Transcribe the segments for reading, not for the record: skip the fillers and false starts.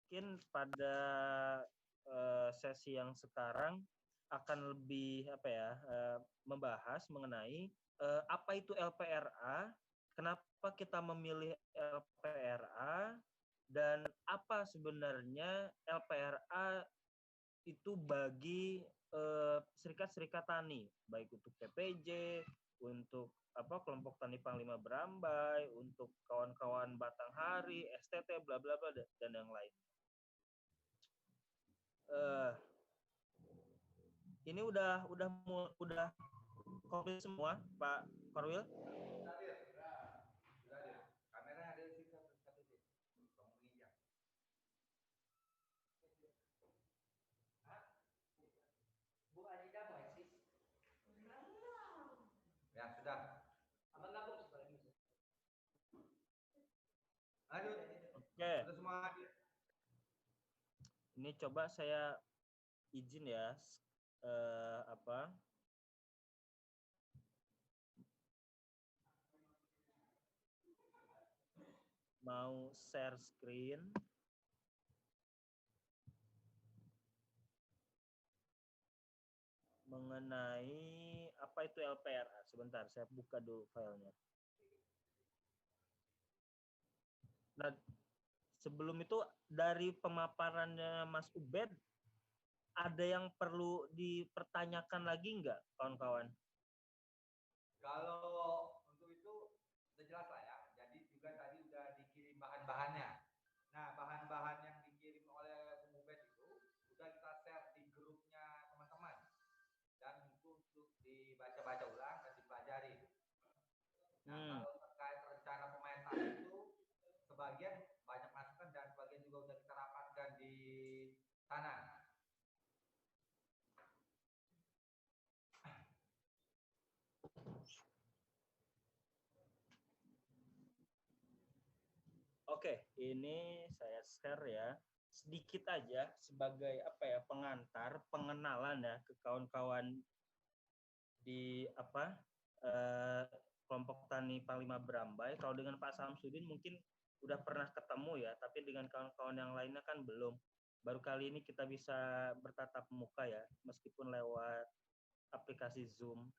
mungkin pada sesi yang sekarang akan lebih membahas mengenai apa itu LPRA, kenapa kita memilih LPRA, dan apa sebenarnya LPRA itu bagi serikat-serikat tani, baik untuk PPJ, untuk kelompok tani Panglima Berambai, untuk kawan-kawan Batanghari, STT, bla bla bla dan yang lain. Ini udah komplit semua, Pak Korwil? Kamera ada di situ. Bu Adida mau eksis? Ya sudah. Abang gabung sekali. Lanjut. Oke. Sudah semua hadir. Ini coba saya izin ya, mau share screen. Mengenai apa itu LPRA. Sebentar, saya buka dulu filenya. Nah, sebelum itu dari pemaparannya Mas Ubed, ada yang perlu dipertanyakan lagi nggak, kawan-kawan? Kalau untuk itu sudah jelas lah ya. Jadi juga tadi sudah dikirim bahan-bahannya. Nah, bahan-bahan yang dikirim oleh Bung Ubed itu sudah kita share di grupnya teman-teman. Dan itu untuk dibaca-baca ulang dan dipelajari. Nah, kalau terkait rencana pemetaan itu sebagian banyak masukan dan sebagian juga sudah kita rapatkan di sana. Oke, ini saya share ya. Sedikit aja sebagai pengantar, pengenalan ya ke kawan-kawan di kelompok tani Panglima Berambai. Kalau dengan Pak Samsudin mungkin udah pernah ketemu ya, tapi dengan kawan-kawan yang lainnya kan belum. Baru kali ini kita bisa bertatap muka ya, meskipun lewat aplikasi Zoom.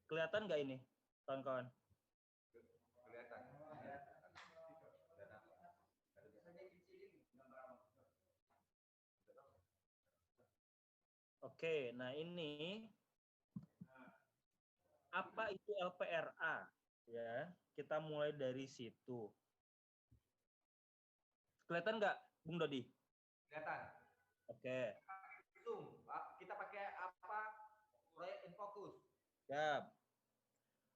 Kelihatan nggak ini, kawan-kawan? Kelihatan. Oke, nah ini apa itu LPRA? Ya, kita mulai dari situ. Kelihatan nggak, Bung Dodi? Kelihatan. Oke. Zoom. Kita pakai apa? Proyek Infocus. Ya.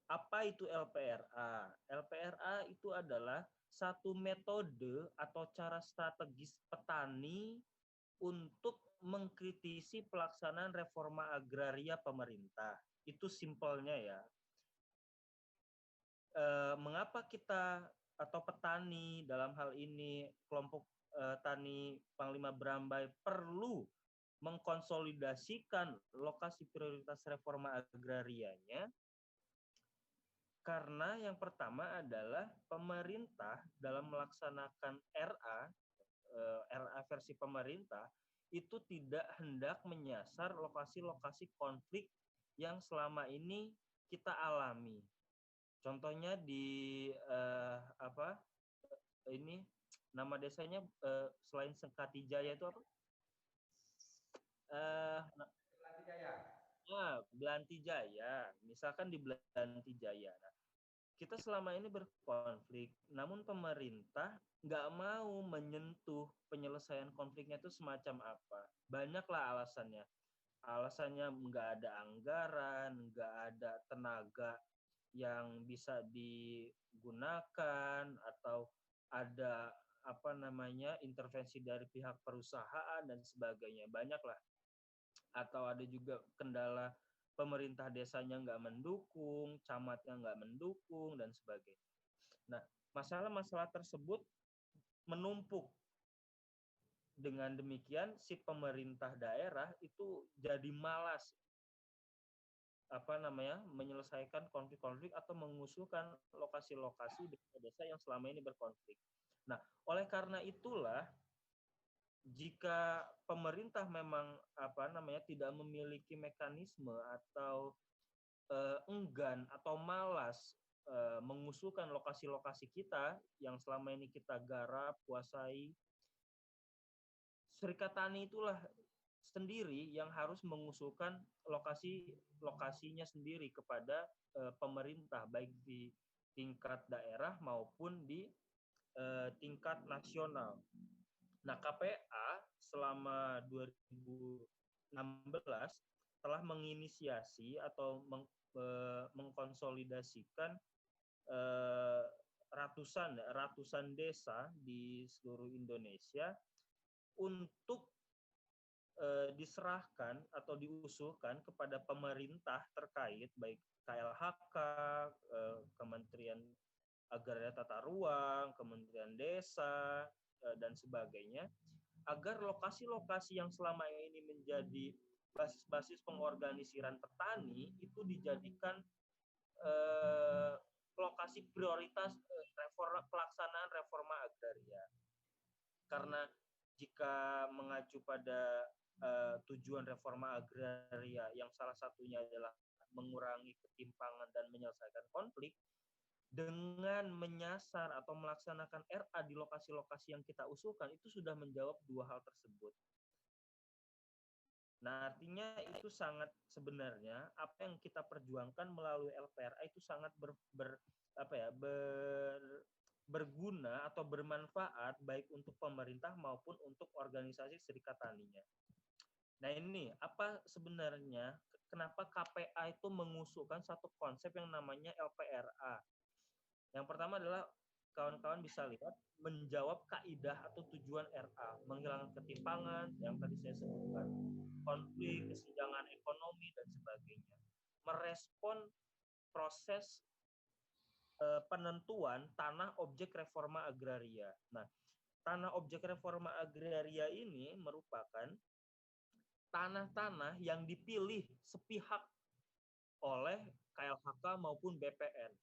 Apa itu LPRA? LPRA itu adalah satu metode atau cara strategis petani untuk mengkritisi pelaksanaan reforma agraria pemerintah. Itu simpelnya ya. Mengapa kita atau petani dalam hal ini kelompok tani Panglima Berambai perlu mengkonsolidasikan lokasi prioritas reforma agrarianya? Karena yang pertama adalah pemerintah dalam melaksanakan RA versi pemerintah itu tidak hendak menyasar lokasi-lokasi konflik yang selama ini kita alami. Contohnya di ini nama desanya selain Sengkatijaya itu apa? Belantijaya. Misalkan di Belantijaya. Nah, kita selama ini berkonflik, namun pemerintah nggak mau menyentuh penyelesaian konfliknya itu semacam apa. Banyaklah alasannya. Alasannya nggak ada anggaran, nggak ada tenaga yang bisa digunakan, atau ada intervensi dari pihak perusahaan dan sebagainya. Banyaklah. Atau ada juga kendala pemerintah desanya nggak mendukung, camatnya nggak mendukung, dan sebagainya. Nah, masalah-masalah tersebut menumpuk. Dengan demikian, si pemerintah daerah itu jadi malas menyelesaikan konflik-konflik atau mengusulkan lokasi-lokasi desa-desa yang selama ini berkonflik. Nah, oleh karena itulah jika pemerintah memang tidak memiliki mekanisme atau enggan atau malas mengusulkan lokasi-lokasi kita yang selama ini kita garap, kuasai, Serikat Tani itulah sendiri yang harus mengusulkan lokasinya sendiri kepada pemerintah, baik di tingkat daerah maupun di tingkat nasional. Nah, KPA selama 2016 telah menginisiasi atau mengkonsolidasikan ratusan desa di seluruh Indonesia untuk diserahkan atau diusulkan kepada pemerintah terkait, baik KLHK, Kementerian Agraria Tata Ruang, Kementerian Desa, dan sebagainya, agar lokasi-lokasi yang selama ini menjadi basis-basis pengorganisiran petani itu dijadikan lokasi prioritas pelaksanaan reforma agraria. Karena jika mengacu pada tujuan reforma agraria yang salah satunya adalah mengurangi ketimpangan dan menyelesaikan konflik, dengan menyasar atau melaksanakan RA di lokasi-lokasi yang kita usulkan itu sudah menjawab dua hal tersebut. Nah, artinya itu sangat sebenarnya apa yang kita perjuangkan melalui LPRA itu sangat berguna atau bermanfaat baik untuk pemerintah maupun untuk organisasi serikat taninya. Nah, ini apa sebenarnya kenapa KPA itu mengusulkan satu konsep yang namanya LPRA. Yang pertama adalah kawan-kawan bisa lihat menjawab kaidah atau tujuan RA, menghilangkan ketimpangan yang tadi saya sebutkan, konflik, kesenjangan ekonomi dan sebagainya. Merespon proses penentuan tanah objek reforma agraria. Nah, tanah objek reforma agraria ini merupakan tanah-tanah yang dipilih sepihak oleh KLHK maupun BPN.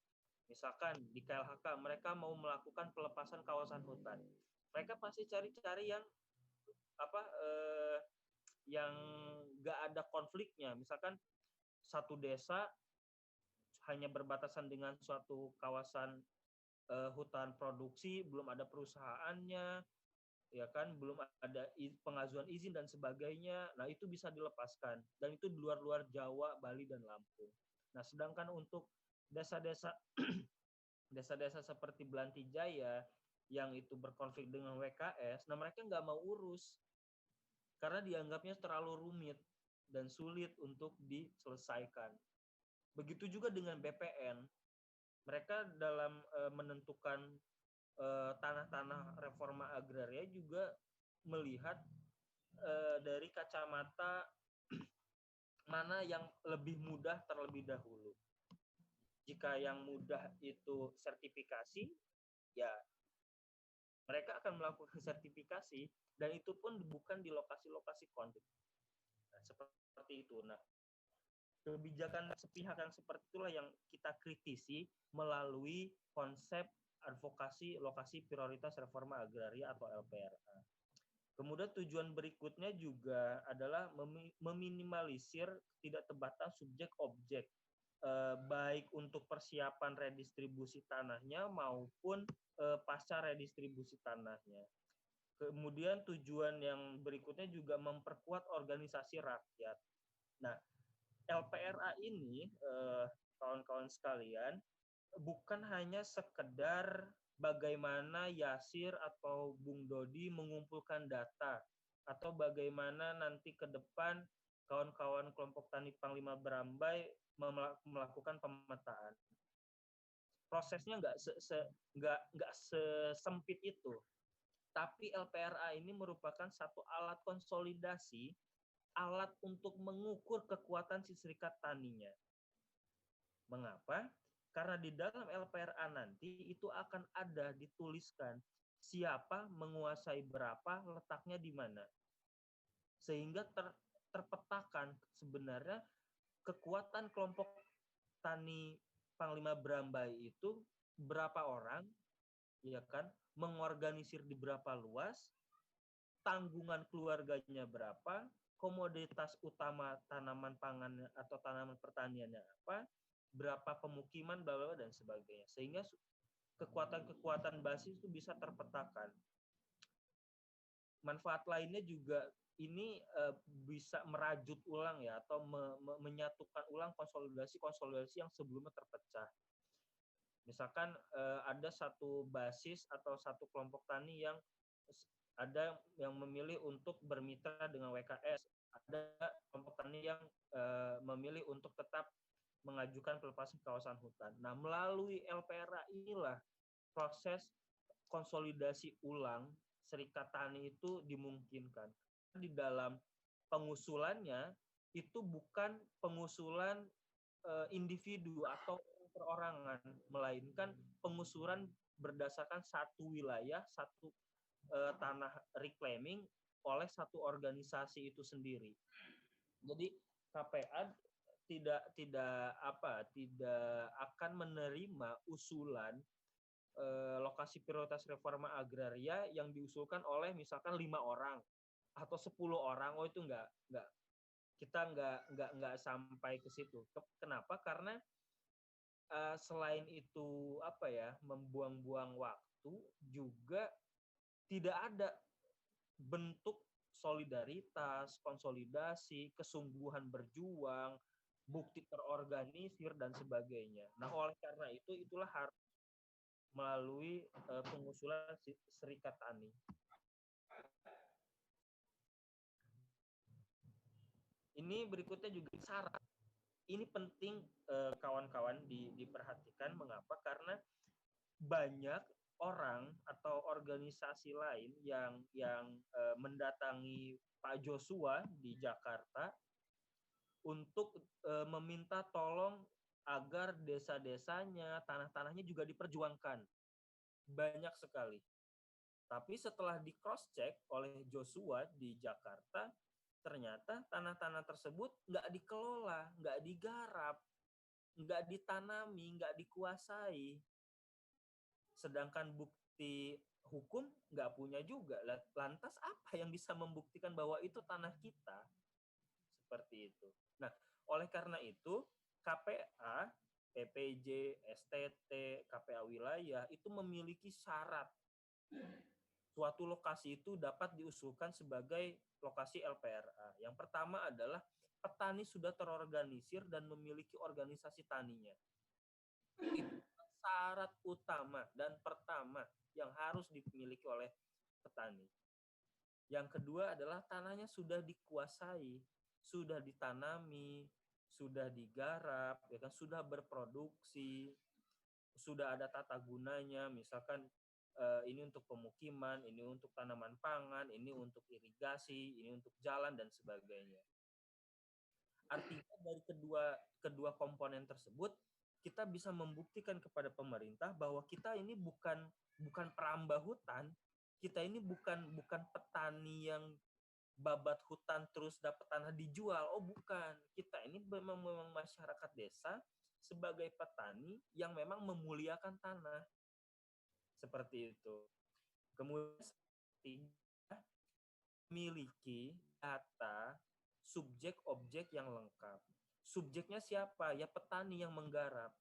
Misalkan di KLHK mereka mau melakukan pelepasan kawasan hutan, mereka pasti cari-cari yang nggak ada konfliknya. Misalkan satu desa hanya berbatasan dengan suatu kawasan hutan produksi, belum ada perusahaannya, ya kan, belum ada pengajuan izin dan sebagainya. Nah, itu bisa dilepaskan dan itu di luar Jawa, Bali dan Lampung. Nah, sedangkan untuk desa-desa desa-desa seperti Belanti Jaya yang itu berkonflik dengan WKS, nah mereka nggak mau urus karena dianggapnya terlalu rumit dan sulit untuk diselesaikan. Begitu juga dengan BPN, mereka dalam menentukan tanah-tanah reforma agraria juga melihat dari kacamata mana yang lebih mudah terlebih dahulu. Jika yang mudah itu sertifikasi, ya mereka akan melakukan sertifikasi dan itu pun bukan di lokasi-lokasi konflik. Nah, seperti itu. Nah, kebijakan sepihak yang seperti itulah yang kita kritisi melalui konsep advokasi lokasi prioritas reforma agraria atau LPRA. Kemudian tujuan berikutnya juga adalah meminimalisir ketidaktepatan subjek objek, baik untuk persiapan redistribusi tanahnya maupun pasca redistribusi tanahnya. Kemudian tujuan yang berikutnya juga memperkuat organisasi rakyat. Nah, LPRA ini, kawan-kawan sekalian, bukan hanya sekedar bagaimana Yasir atau Bung Dodi mengumpulkan data, atau bagaimana nanti ke depan kawan-kawan kelompok tani Panglima Berambai melakukan pemetaan. Prosesnya nggak sesempit itu. Tapi LPRA ini merupakan satu alat konsolidasi, alat untuk mengukur kekuatan si serikat taninya. Mengapa? Karena di dalam LPRA nanti itu akan ada dituliskan siapa menguasai berapa, letaknya di mana. Sehingga terpetakan sebenarnya kekuatan kelompok tani Panglima Brambai itu berapa orang, ya kan, mengorganisir di berapa luas, tanggungan keluarganya berapa, komoditas utama tanaman pangan atau tanaman pertaniannya apa, berapa pemukiman, bla bla dan sebagainya. Sehingga kekuatan-kekuatan basis itu bisa terpetakan. Manfaat lainnya juga ini bisa merajut ulang ya, atau menyatukan ulang konsolidasi yang sebelumnya terpecah. Misalkan ada satu basis atau satu kelompok tani yang ada yang memilih untuk bermitra dengan WKS, ada kelompok tani yang memilih untuk tetap mengajukan pelepasan kawasan hutan. Nah, melalui LPRA inilah proses konsolidasi ulang serikat tani itu dimungkinkan. Di dalam pengusulannya itu bukan pengusulan individu atau perorangan, melainkan pengusulan berdasarkan satu wilayah, satu tanah reclaiming oleh satu organisasi itu sendiri. Jadi KPA tidak akan menerima usulan lokasi prioritas reforma agraria yang diusulkan oleh misalkan 5 orang atau 10 orang. Oh, itu kita nggak sampai ke situ. Kenapa? Karena selain itu membuang-buang waktu, juga tidak ada bentuk solidaritas, konsolidasi, kesungguhan berjuang, bukti terorganisir dan sebagainya. Nah, oleh karena itulah harus melalui pengusulan serikat tani. Ini berikutnya juga syarat. Ini penting kawan-kawan diperhatikan. Mengapa? Karena banyak orang atau organisasi lain yang mendatangi Pak Joshua di Jakarta untuk meminta tolong agar desa-desanya, tanah-tanahnya juga diperjuangkan. Banyak sekali. Tapi setelah di cross check oleh Joshua di Jakarta, ternyata tanah-tanah tersebut nggak dikelola, nggak digarap, nggak ditanami, nggak dikuasai. Sedangkan bukti hukum nggak punya juga. Lantas apa yang bisa membuktikan bahwa itu tanah kita? Seperti itu. Nah, oleh karena itu, KPA, PPJ, STT, KPA wilayah itu memiliki syarat. Suatu lokasi itu dapat diusulkan sebagai lokasi LPRA. Yang pertama adalah petani sudah terorganisir dan memiliki organisasi taninya. Itu syarat utama dan pertama yang harus dimiliki oleh petani. Yang kedua adalah tanahnya sudah dikuasai, sudah ditanami, sudah digarap, ya kan, sudah berproduksi, sudah ada tata gunanya, misalkan ini untuk pemukiman, ini untuk tanaman pangan, ini untuk irigasi, ini untuk jalan dan sebagainya. Artinya dari kedua komponen tersebut kita bisa membuktikan kepada pemerintah bahwa kita ini bukan perambah hutan, kita ini bukan petani yang babat hutan terus dapat tanah dijual. Oh, bukan. Kita ini memang masyarakat desa sebagai petani yang memang memuliakan tanah. Seperti itu. Kemudian memiliki data subjek objek yang lengkap. Subjeknya siapa? Ya petani yang menggarap.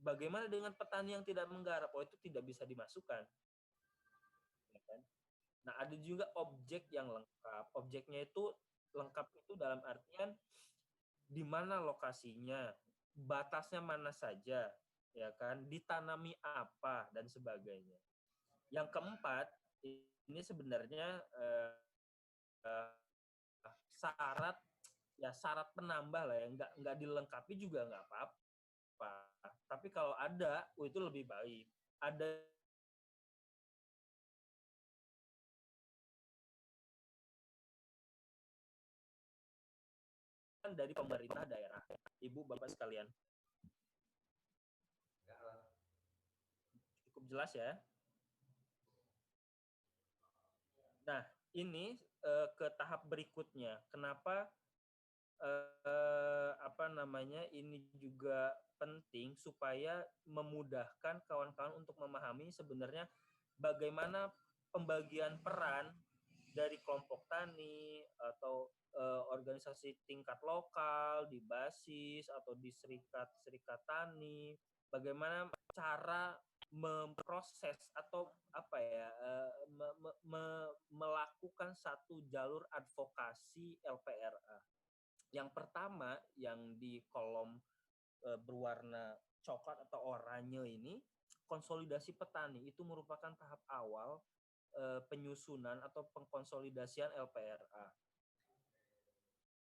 Bagaimana dengan petani yang tidak menggarap? Oh, itu tidak bisa dimasukkan. Ya kan? Nah, ada juga objek yang lengkap. Objeknya itu lengkap itu dalam artian di mana lokasinya, batasnya mana saja, ya kan, ditanami apa dan sebagainya. Yang keempat, ini sebenarnya syarat penambah lah ya, nggak dilengkapi juga nggak apa-apa. Tapi kalau ada, itu lebih baik. Ada dari pemerintah daerah, Ibu Bapak sekalian. Cukup jelas ya. Nah, ini ke tahap berikutnya. Kenapa ini juga penting supaya memudahkan kawan-kawan untuk memahami sebenarnya bagaimana pembagian peran dari kelompok tani atau organisasi tingkat lokal di basis atau di serikat tani, bagaimana cara memproses atau melakukan satu jalur advokasi LPRA. Yang pertama yang di kolom berwarna coklat atau oranye ini, konsolidasi petani itu merupakan tahap awal penyusunan atau pengkonsolidasian LPRA.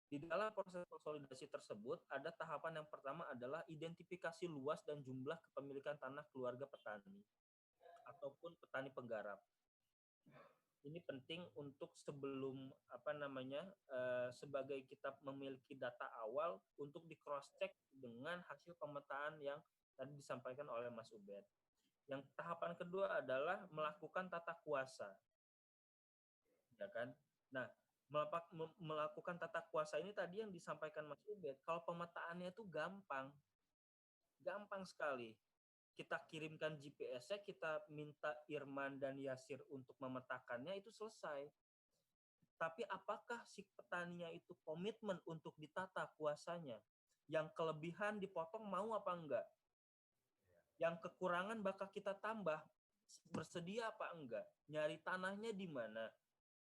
Di dalam proses konsolidasi tersebut, ada tahapan yang pertama adalah identifikasi luas dan jumlah kepemilikan tanah keluarga petani ataupun petani penggarap. Ini penting untuk sebelum sebagai kita memiliki data awal untuk di cross check dengan hasil pemetaan yang tadi disampaikan oleh Mas Ubed. Yang tahapan kedua adalah melakukan tata kuasa, ya kan? Nah, melakukan tata kuasa ini tadi yang disampaikan Mas Ubed, kalau pemetaannya itu gampang sekali. Kita kirimkan GPS-nya, kita minta Irman dan Yasir untuk memetakannya, itu selesai. Tapi apakah si petaninya itu komitmen untuk ditata kuasanya? Yang kelebihan dipotong mau apa enggak? Yang kekurangan bakal kita tambah, bersedia apa enggak? Nyari tanahnya di mana?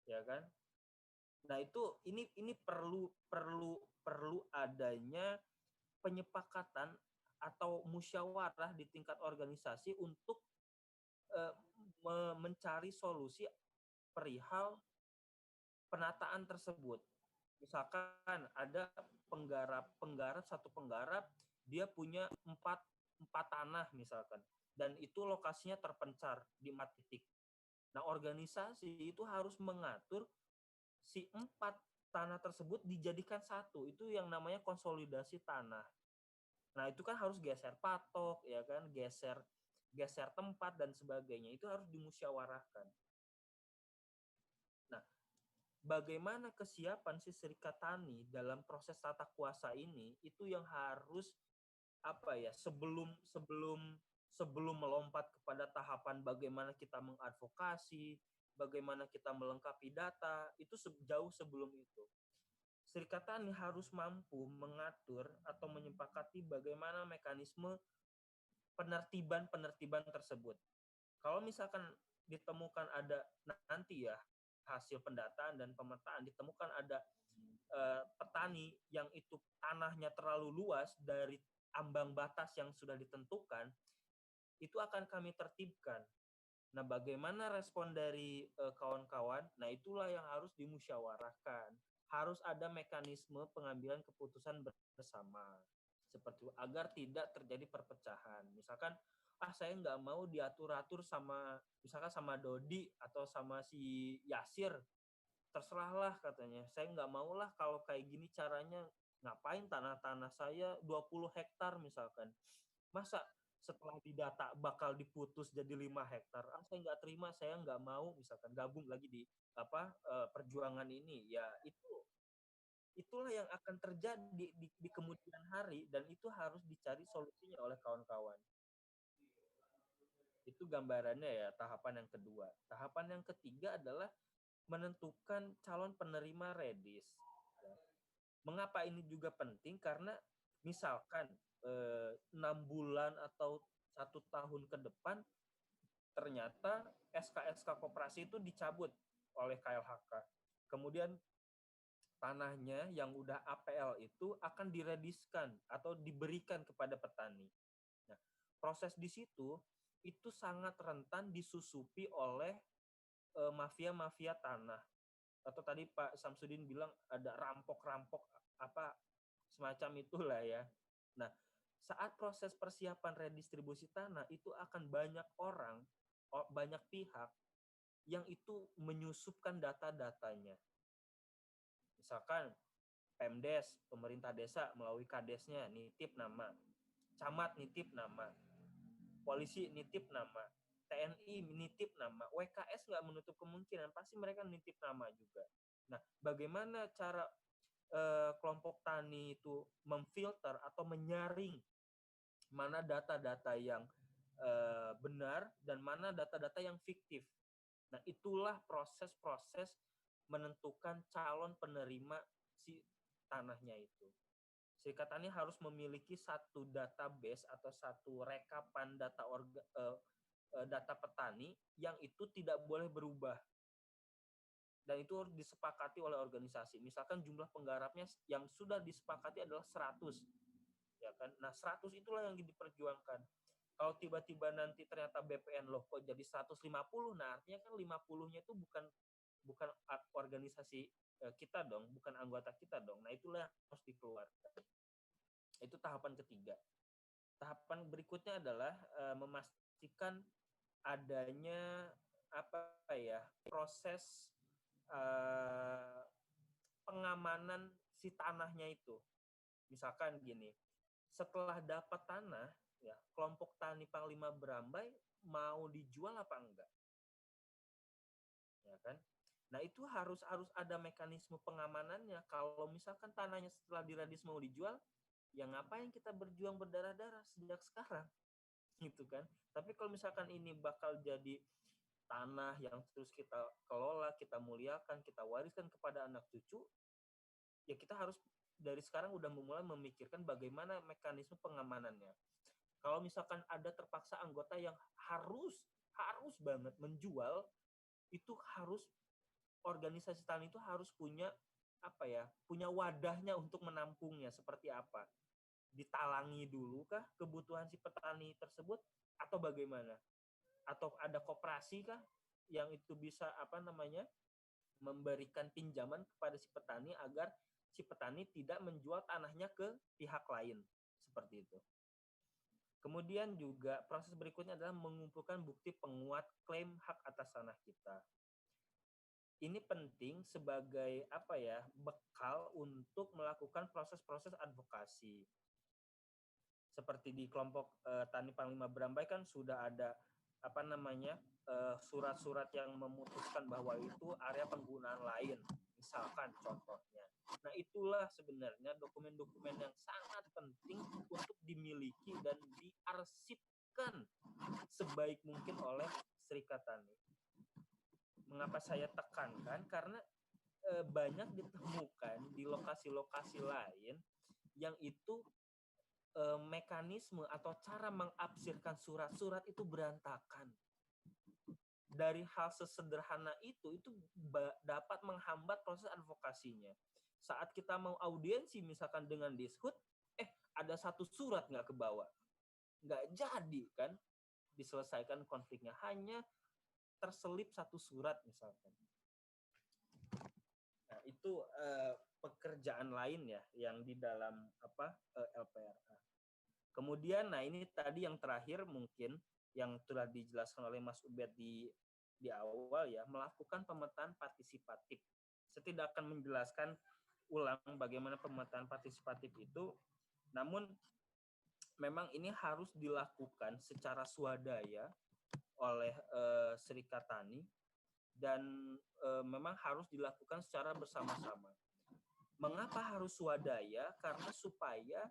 Ya kan? Nah, ini perlu adanya penyepakatan atau musyawarah di tingkat organisasi untuk mencari solusi perihal penataan tersebut. Misalkan ada satu penggarap dia punya empat tanah misalkan, dan itu lokasinya terpencar di 4 titik. Nah, organisasi itu harus mengatur si 4 tanah tersebut dijadikan satu. Itu yang namanya konsolidasi tanah. Nah, itu kan harus geser patok, ya kan, geser tempat dan sebagainya. Itu harus dimusyawarahkan. Nah, bagaimana kesiapan si serikat tani dalam proses tata kuasa ini, itu yang harus sebelum melompat kepada tahapan bagaimana kita mengadvokasi, bagaimana kita melengkapi data, itu jauh sebelum itu. Serikat tani harus mampu mengatur atau menyepakati bagaimana mekanisme penertiban tersebut. Kalau misalkan ditemukan ada nanti ya hasil pendataan dan pemetaan, ditemukan ada petani yang itu tanahnya terlalu luas dari ambang batas yang sudah ditentukan, itu akan kami tertibkan. Nah, bagaimana respon dari kawan-kawan? Nah, itulah yang harus dimusyawarahkan. Harus ada mekanisme pengambilan keputusan bersama, seperti agar tidak terjadi perpecahan. Misalkan, saya nggak mau diatur-atur sama Dodi atau sama si Yasir. Terserahlah katanya. Saya nggak maulah kalau kayak gini caranya. Ngapain tanah-tanah saya 20 hektar misalkan. Masa setelah didata bakal diputus jadi 5 hektar. Saya nggak terima, saya nggak mau misalkan gabung lagi di perjuangan ini. Ya itulah yang akan terjadi di kemudian hari, dan itu harus dicari solusinya oleh kawan-kawan. Itu gambarannya ya, tahapan yang kedua. Tahapan yang ketiga adalah menentukan calon penerima redis. Mengapa ini juga penting? Karena misalkan 6 bulan atau 1 tahun ke depan ternyata SK-SK koperasi itu dicabut oleh KLHK. Kemudian tanahnya yang udah APL itu akan dirediskan atau diberikan kepada petani. Nah, proses di situ itu sangat rentan disusupi oleh mafia-mafia tanah. Atau tadi Pak Samsudin bilang ada rampok-rampok semacam itulah ya. Nah, saat proses persiapan redistribusi tanah itu akan banyak orang, banyak pihak yang itu menyusupkan data-datanya. Misalkan Pemdes, pemerintah desa melalui kadesnya nitip nama, camat nitip nama, polisi nitip nama, TNI nitip nama, WKS nggak menutup kemungkinan, pasti mereka nitip nama juga. Nah, bagaimana cara kelompok tani itu memfilter atau menyaring mana data-data yang benar dan mana data-data yang fiktif. Nah, itulah proses-proses menentukan calon penerima si tanahnya itu. Serikat Tani harus memiliki satu database atau satu rekapan data petani yang itu tidak boleh berubah. Dan itu disepakati oleh organisasi. Misalkan jumlah penggarapnya yang sudah disepakati adalah 100. Ya kan? Nah, 100 itulah yang diperjuangkan. Kalau tiba-tiba nanti ternyata BPN loh kok jadi 150, nah artinya kan 50-nya itu bukan organisasi kita dong, bukan anggota kita dong. Nah, itulah yang harus dikeluarkan. Itu tahapan ketiga. Tahapan berikutnya adalah memastikan adanya proses pengamanan si tanahnya itu. Misalkan gini, setelah dapat tanah, ya kelompok tani Panglima Berambai mau dijual apa enggak, ya kan? Nah, itu harus ada mekanisme pengamanannya. Kalau misalkan tanahnya setelah diradis mau dijual, ya ngapain kita berjuang berdarah-darah sejak sekarang, gitu kan? Tapi kalau misalkan ini bakal jadi tanah yang terus kita kelola, kita muliakan, kita wariskan kepada anak cucu, ya kita harus dari sekarang udah mulai memikirkan bagaimana mekanisme pengamanannya. Kalau misalkan ada terpaksa anggota yang harus banget menjual, itu harus organisasi tani itu harus punya punya wadahnya untuk menampungnya seperti apa. Ditalangi dulu kah kebutuhan si petani tersebut atau bagaimana? Atau ada koperasi kah yang itu bisa memberikan pinjaman kepada si petani agar si petani tidak menjual tanahnya ke pihak lain, seperti itu. Kemudian juga proses berikutnya adalah mengumpulkan bukti penguat klaim hak atas tanah kita. Ini penting sebagai bekal untuk melakukan proses-proses advokasi. Seperti di kelompok Tani Panglima Berambai kan sudah ada surat-surat yang memutuskan bahwa itu area penggunaan lain, misalkan contohnya. Nah, itulah sebenarnya dokumen-dokumen yang sangat penting untuk dimiliki dan diarsipkan sebaik mungkin oleh Serikat Tani. Mengapa saya tekankan? Karena banyak ditemukan di lokasi-lokasi lain yang itu mekanisme atau cara mengabsirkan surat-surat itu berantakan. Dari hal sesederhana itu dapat menghambat proses advokasinya. Saat kita mau audiensi misalkan dengan Dishub, ada satu surat nggak kebawa, nggak jadi kan diselesaikan konfliknya, hanya terselip satu surat misalkan. Nah, itu pekerjaan lain ya yang di dalam LPRA. Kemudian, nah ini tadi yang terakhir mungkin yang telah dijelaskan oleh Mas Ubed di awal ya, melakukan pemetaan partisipatif. Saya tidak akan menjelaskan ulang bagaimana pemetaan partisipatif itu, namun memang ini harus dilakukan secara swadaya oleh Serikat Tani dan memang harus dilakukan secara bersama-sama. Mengapa harus swadaya? Karena supaya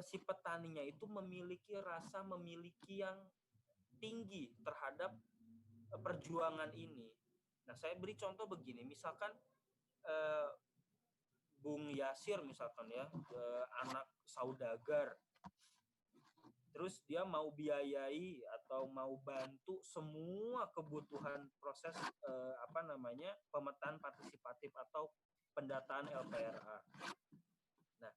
si petaninya itu memiliki yang tinggi terhadap perjuangan ini. Nah, saya beri contoh begini, misalkan Bung Yasir misalkan ya, anak saudagar, terus dia mau biayai atau mau bantu semua kebutuhan proses pemetaan partisipatif atau pendataan LPRA. Nah,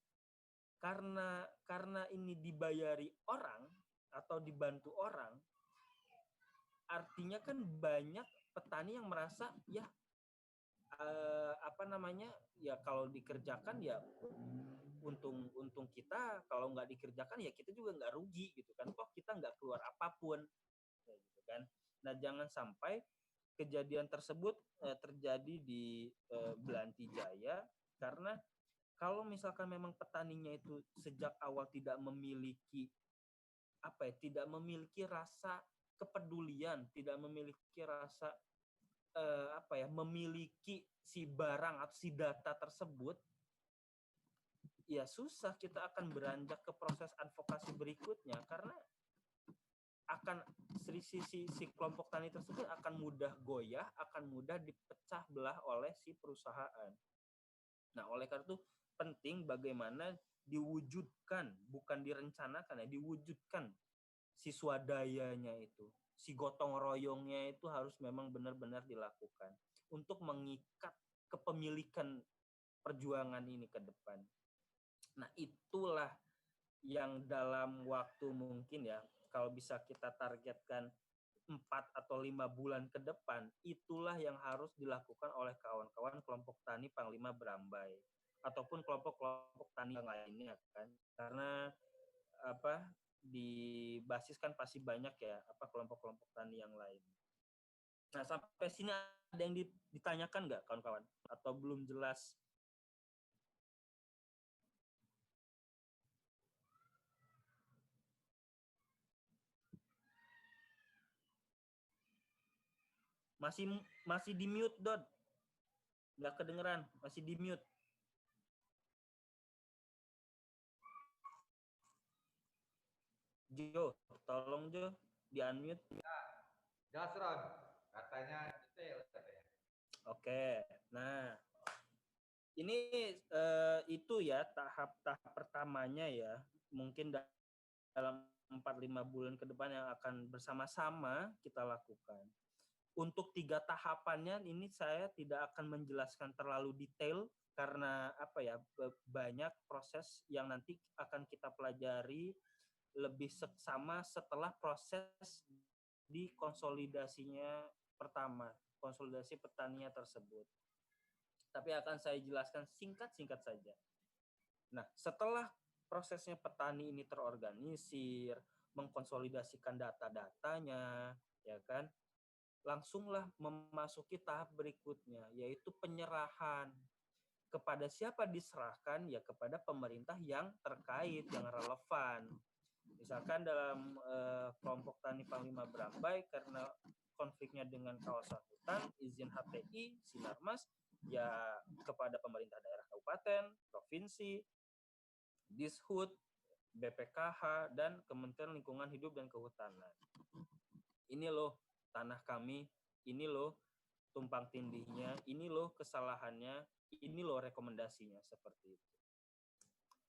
karena ini dibayari orang atau dibantu orang, artinya kan banyak petani yang merasa ya ya kalau dikerjakan ya untung kita, kalau nggak dikerjakan ya kita juga nggak rugi gitu kan, toh kita nggak keluar apapun gitu kan. Nah, jangan sampai kejadian tersebut terjadi di Belanti Jaya, karena kalau misalkan memang petaninya itu sejak awal tidak memiliki rasa kepedulian, tidak memiliki rasa memiliki si barang atau si data tersebut, ya susah kita akan beranjak ke proses advokasi berikutnya, karena akan si kelompok tani tersebut akan mudah goyah, akan mudah dipecah belah oleh si perusahaan. Nah, oleh karena itu penting bagaimana diwujudkan, bukan direncanakan ya, diwujudkan si swadayanya itu, si gotong royongnya itu harus memang benar-benar dilakukan untuk mengikat kepemilikan perjuangan ini ke depan. Nah, itulah yang dalam waktu mungkin ya, kalau bisa kita targetkan 4 atau 5 bulan ke depan, itulah yang harus dilakukan oleh kawan-kawan kelompok tani Panglima Berambai ataupun kelompok-kelompok tani yang lainnya kan. Karena apa, di basis kan pasti banyak ya kelompok-kelompok tani yang lain. Nah, sampai sini ada yang ditanyakan nggak kawan-kawan? Atau belum jelas? Masih di mute, Dod. Nggak kedengeran, masih di mute. Jo, tolong Jo, di unmute. Jelas Ron, katanya detail katanya. Oke, nah ini itu ya tahap-tahap pertamanya ya, mungkin dalam 4-5 bulan ke depan yang akan bersama-sama kita lakukan. Untuk 3 tahapannya ini saya tidak akan menjelaskan terlalu detail karena banyak proses yang nanti akan kita pelajari lebih seksama setelah proses di konsolidasinya pertama, konsolidasi petaninya tersebut. Tapi akan saya jelaskan singkat-singkat saja. Nah, setelah prosesnya petani ini terorganisir, mengkonsolidasikan data-datanya, ya kan, langsunglah memasuki tahap berikutnya, yaitu penyerahan. Kepada siapa diserahkan? Ya kepada pemerintah yang terkait, yang relevan. Misalkan dalam kelompok tani Panglima Berambai, karena konfliknya dengan kawasan hutan, izin HTI, Sinarmas, ya kepada pemerintah daerah kabupaten, provinsi, Dishub, BPKH, dan Kementerian Lingkungan Hidup dan Kehutanan. Ini loh tanah kami, ini loh tumpang tindihnya, ini loh kesalahannya, ini loh rekomendasinya, seperti itu.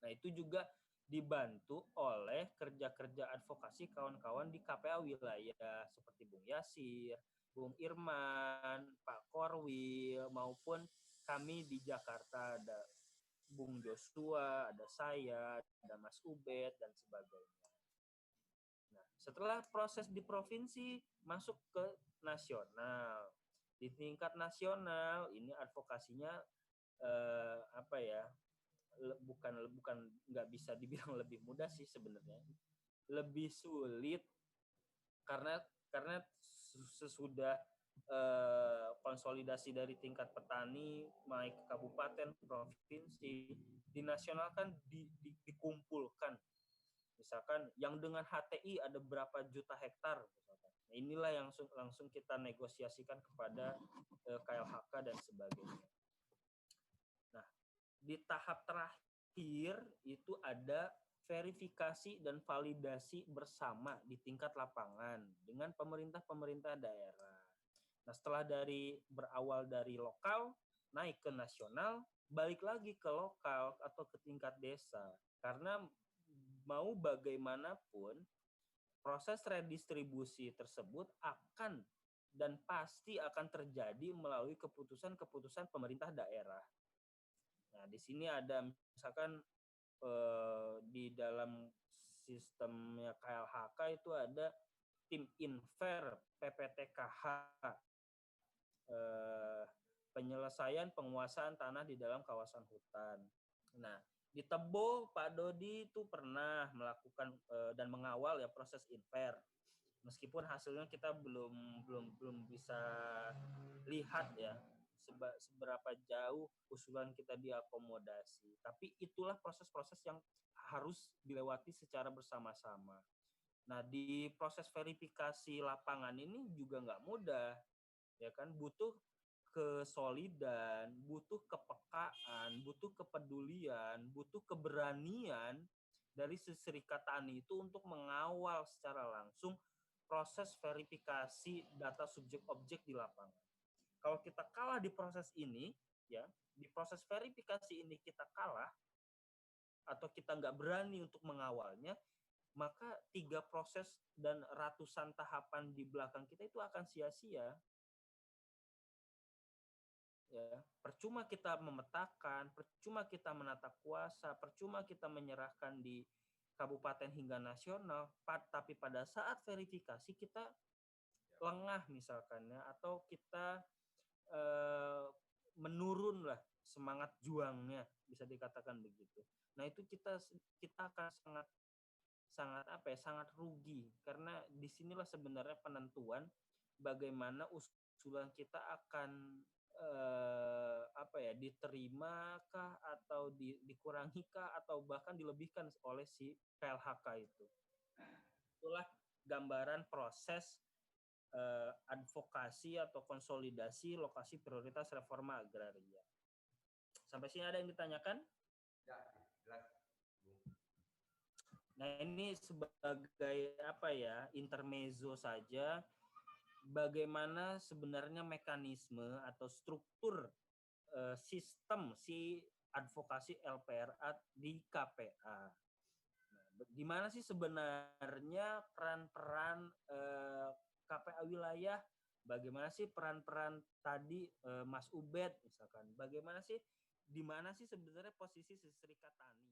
Nah, itu juga dibantu oleh kerja-kerja advokasi kawan-kawan di KPA wilayah seperti Bung Yasir, Bung Irman, Pak Korwil, maupun kami di Jakarta ada Bung Joshua, ada saya, ada Mas Ubed, dan sebagainya. Nah, setelah proses di provinsi, masuk ke nasional. Di tingkat nasional, ini advokasinya bukan nggak bisa dibilang lebih mudah sih sebenarnya, lebih sulit karena sesudah konsolidasi dari tingkat petani naik ke kabupaten, provinsi, di nasional kan dikumpulkan. Misalkan yang dengan HTI ada berapa juta hektar misalkan. Nah, inilah yang langsung kita negosiasikan kepada KLHK dan sebagainya. Nah, di tahap terakhir itu ada verifikasi dan validasi bersama di tingkat lapangan dengan pemerintah-pemerintah daerah. Nah, setelah berawal dari lokal, naik ke nasional, balik lagi ke lokal atau ke tingkat desa. Karena mau bagaimanapun, proses redistribusi tersebut akan dan pasti akan terjadi melalui keputusan-keputusan pemerintah daerah. Nah, di sini ada misalkan di dalam sistemnya KLHK itu ada tim Inver PPTKH, penyelesaian penguasaan tanah di dalam kawasan hutan. Nah, di Tebo Pak Dodi itu pernah melakukan dan mengawal ya proses Inver. Meskipun hasilnya kita belum bisa lihat ya seberapa jauh usulan kita diakomodasi. Tapi itulah proses-proses yang harus dilewati secara bersama-sama. Nah, di proses verifikasi lapangan ini juga nggak mudah, ya kan, butuh kesolidan, butuh kepekaan, butuh kepedulian, butuh keberanian dari serikat tani itu untuk mengawal secara langsung proses verifikasi data subjek objek di lapangan. Kalau kita kalah di proses ini, ya, di proses verifikasi ini kita kalah, atau kita nggak berani untuk mengawalnya, maka 3 proses dan ratusan tahapan di belakang kita itu akan sia-sia. Ya, percuma kita memetakan, percuma kita menata kuasa, percuma kita menyerahkan di kabupaten hingga nasional, tapi pada saat verifikasi kita lengah misalkan ya, atau kita menurun lah semangat juangnya, bisa dikatakan begitu. Nah itu kita akan sangat rugi, karena disinilah sebenarnya penentuan bagaimana usulan kita akan diterimakah atau dikurangikah atau bahkan dilebihkan oleh si PLHK itu. Itulah gambaran proses advokasi atau konsolidasi lokasi prioritas reforma agraria. Sampai sini ada yang ditanyakan? Ya, jelas. Nah, ini sebagai intermezzo saja, bagaimana sebenarnya mekanisme atau struktur sistem si advokasi LPRA di KPA. Nah, di mana sih sebenarnya peran-peran KPA wilayah? Bagaimana sih peran-peran tadi Mas Ubed misalkan? Bagaimana sih, di mana sih sebenarnya posisi serikat tani?